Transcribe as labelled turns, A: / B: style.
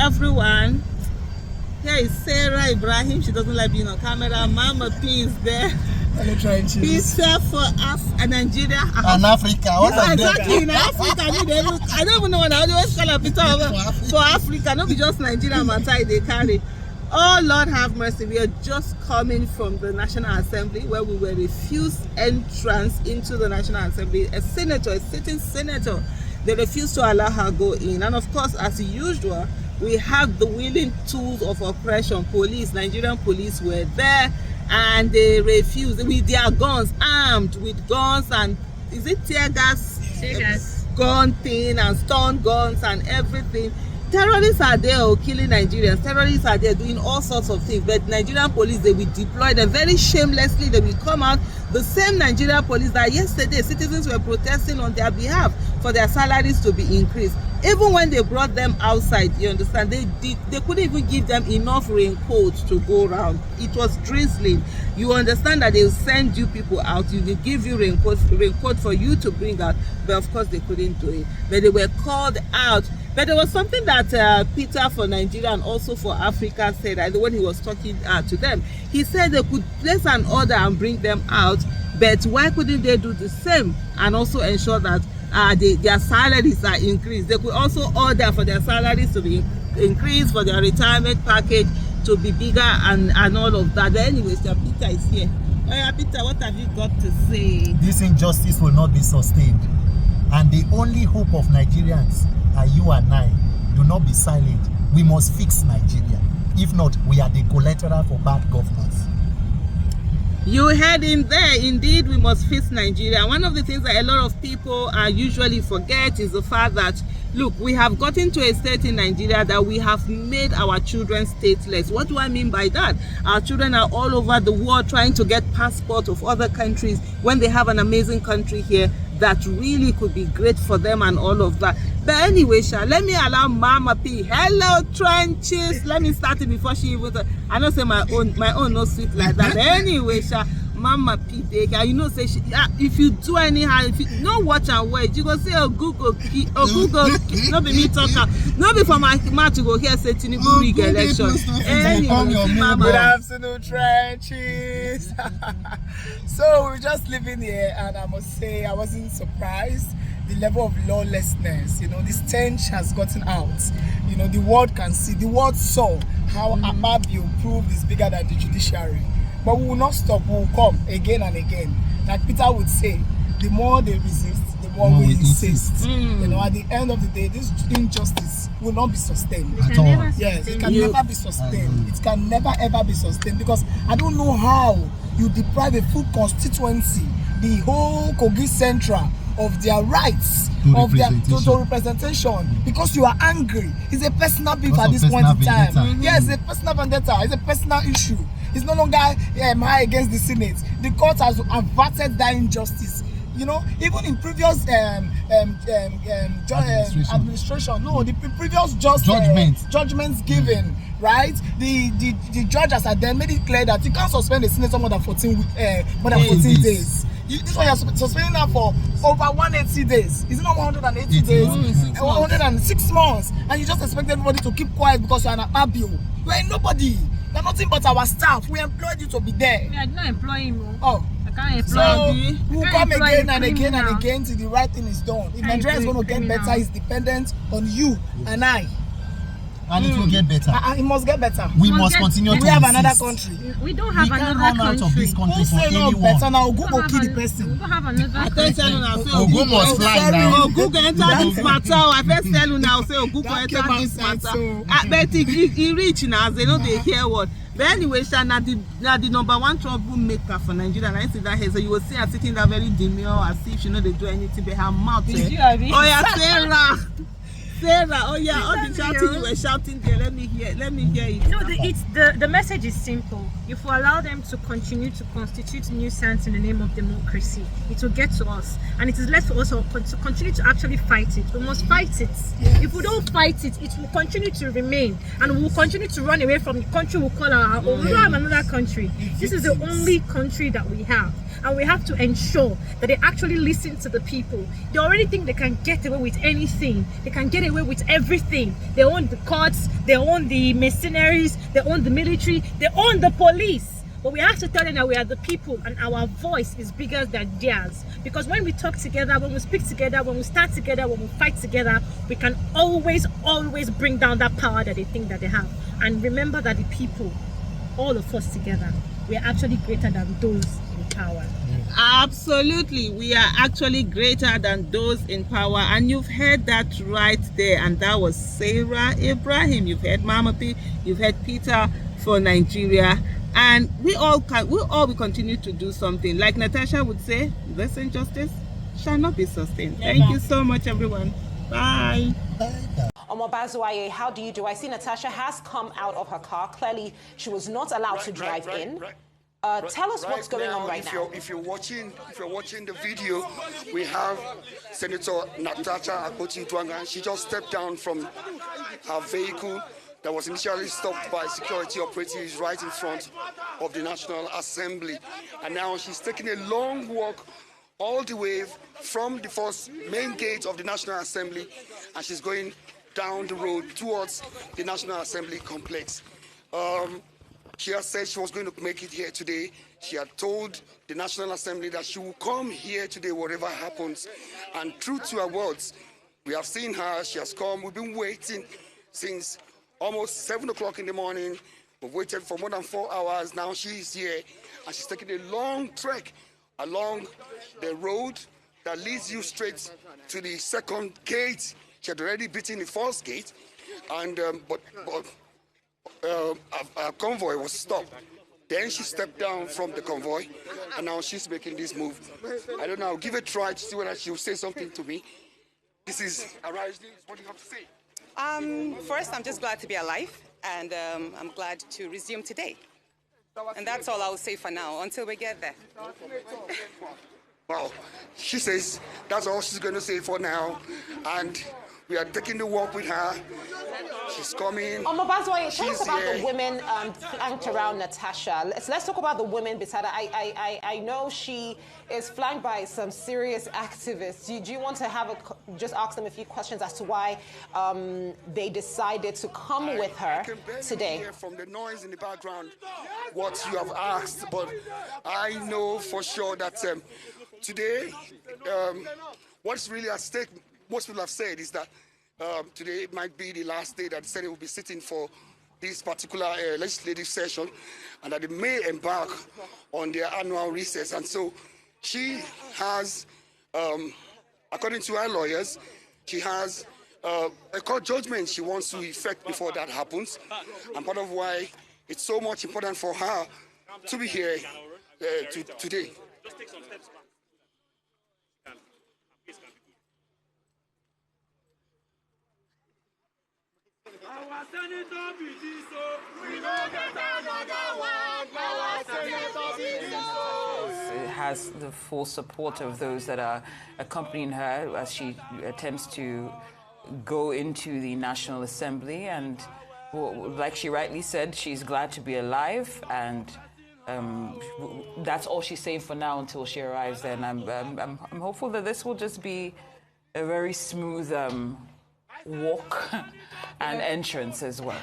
A: everyone. Here is Sarah Ibrahim. She doesn't like being on camera. Mama P is there. Pizza for Nigeria
B: and Africa.
A: Exactly in Africa. I don't even know when I always call a pizza for Africa. Not be just Nigeria matter they carry. Oh Lord have mercy. We are just coming from the National Assembly where we were refused entrance into the National Assembly. A sitting senator, they refused to allow her go in. And of course, as usual, we have the willing tools of oppression. Police, Nigerian police were there and they refused with their guns, armed with guns and is it tear gas? Gun thing and stun guns and everything. Terrorists are there killing Nigerians. Terrorists are there doing all sorts of things. But Nigerian police, they will deploy them very shamelessly. They will come out. The same Nigerian police that yesterday citizens were protesting on their behalf for their salaries to be increased. Even when they brought them outside, you understand, they couldn't even give them enough raincoats to go around. It was drizzling. You understand that they'll send you people out. You will give you raincoat for you to bring out. But of course, they couldn't do it. But they were called out. But there was something that Peter for Nigeria and also for Africa said when he was talking to them. He said they could place an order and bring them out, but why couldn't they do the same and also ensure that their salaries are increased? They could also order for their salaries to be increased, for their retirement package to be bigger and all of that. But anyways, Peter is here. Oh yeah, Peter, what have you got to say?
B: This injustice will not be sustained. And the only hope of Nigerians are you and I. Do not be silent. We must fix Nigeria. If not, we are the collateral for bad governance.
A: You heard him there. Indeed, we must fix Nigeria. One of the things that a lot of people usually forget is the fact that, look, we have gotten to a state in Nigeria that we have made our children stateless. What do I mean by that? Our children are all over the world trying to get passports of other countries when they have an amazing country here that really could be great for them and all of that. But anyway, let me allow Mama P. Hello, trenches. Let me start it before she even. I don't say my own no sweet like that. Anyway, Mama P. You know, say if you do anyhow, if you no watch and wait, you go say Google, not be me talker, not be for my mouth to go here say Tinubu rig election. Anyway, Mama.
C: Good afternoon, trenches. So we're just living here, and I must say I wasn't surprised. The level of lawlessness, you know, the stench has gotten out. You know, the world can see, the world saw how Amabio proved is bigger than the judiciary. But we will not stop, we will come again and again. Like Peter would say, the more they resist, the more we insist. You know, at the end of the day, this injustice will not be sustained.
A: At all.
C: Yes, it can never be sustained. It can never ever be sustained, because I don't know how you deprive a full constituency, the whole Kogi Central, of their rights, of their total representation, because you are angry. It's a personal beef at this point in time. Yes, it's a personal vendetta. It's a personal issue. It's no longer high against the Senate. The court has averted that injustice. You know, even in previous administration, no, the previous judgments given, right? The judges had then made it clear that you can't suspend a senator more than 14 days. This one you're suspending now for over 180 days. Is it not 180 days? 106 months. And you just expect everybody to keep quiet because you're an abio. You are nobody. You're nothing but our staff. We employed you to be there.
D: I did not employ him.
C: Oh.
D: I can't employ
C: him. So we'll come again and again and again till the right thing is done. If Nigeria is going to get better, it's dependent on you and I.
B: And it will get better.
C: It must get better.
B: We must continue to
C: We have another country.
D: We don't have another country.
B: We can't run out of this country for anyone.
C: Better now. Google kill the person.
D: We don't have another country.
B: Google must fly now.
A: Google enter this matter. I first tell you now. Say Google enter this matter. But he reach now. They know they hear what. But anyway, now the number one troublemaker for Nigeria, and I see that here, so you will see her sitting there very demure, as if she know they do anything, but her mouth. Oh yeah, Sarah, oh yeah, all the shouting you were shouting there, let me hear it.
D: No, the message is simple. If we allow them to continue to constitute nuisance in the name of democracy, it will get to us, and it is left for us to continue to actually fight it. We must fight it. Yes. If we don't fight it, it will continue to remain, and we will continue to run away from the country we call our own. We don't have another country. This is the only country that we have. and we have to ensure that they actually listen to the people. They already think they can get away with anything. They can get away with everything. They own the courts, they own the mercenaries, they own the military, they own the police. But we have to tell them that we are the people and our voice is bigger than theirs. Because when we talk together, when we speak together, when we stand together, when we fight together, we can always bring down that power that they think that they have. And remember that the people, all of us together, we are actually greater than those in power.
A: Absolutely, we are actually greater than those in power, and you've heard that right there. And that was Sarah Ibrahim. You've heard Mama P, you've heard Peter for Nigeria, and we all will continue to do something. Like Natasha would say, this injustice shall not be sustained. Thank you so much, everyone. Bye.
E: Omobazwaye, how do you do? I see Natasha has come out of her car. Clearly, she was not allowed to drive in. Tell us what's going on right now.
F: If you're watching the video, we have Senator Natasha Akpoti-Uduaghan. She just stepped down from her vehicle that was initially stopped by security operatives right in front of the National Assembly. And now she's taking a long walk all the way from the first main gate of the National Assembly, and she's going down the road towards the National Assembly complex. She has said she was going to make it here today. She had told the National Assembly that she will come here today whatever happens. And true to her words, we have seen her, she has come. We've been waiting since almost 7 o'clock in the morning. We've waited for more than 4 hours. Now she's here, and she's taking a long trek along the road that leads you straight to the second gate. She had already beaten the first gate, and but our convoy was stopped. Then she stepped down from the convoy, and now she's making this move. I don't know. I'll give it a try to see whether she will say something to me. This is Arise. What do you have to say?
G: First, I'm just glad to be alive, and I'm glad to resume today. And that's all I'll say for now, until we get there.
F: Well, she says that's all she's going to say for now, and we are taking the walk with her. She's coming.
E: Omobazwaye, tell us about the women flanked around Natasha. Let's talk about the women beside her. I know she is flanked by some serious activists. Do you want to just ask them a few questions as to why they decided to come with her today?
F: Hear from the noise in the background what you have asked, but I know for sure that today, what's really at stake, most people have said, is that today might be the last day that the Senate will be sitting for this particular legislative session, and that they may embark on their annual recess. And so she has, according to her lawyers, she has a court judgment she wants to effect before that happens. And part of why it's so much important for her to be here today.
H: Just take some steps back. Our senator be this, so we don't get another one. Our senator be this, so.
I: It has the full support of those that are accompanying her as she attempts to go into the National Assembly. And like she rightly said, she's glad to be alive, and that's all she's saying for now until she arrives there. And I'm hopeful that this will just be a very smooth walk and entrance as well.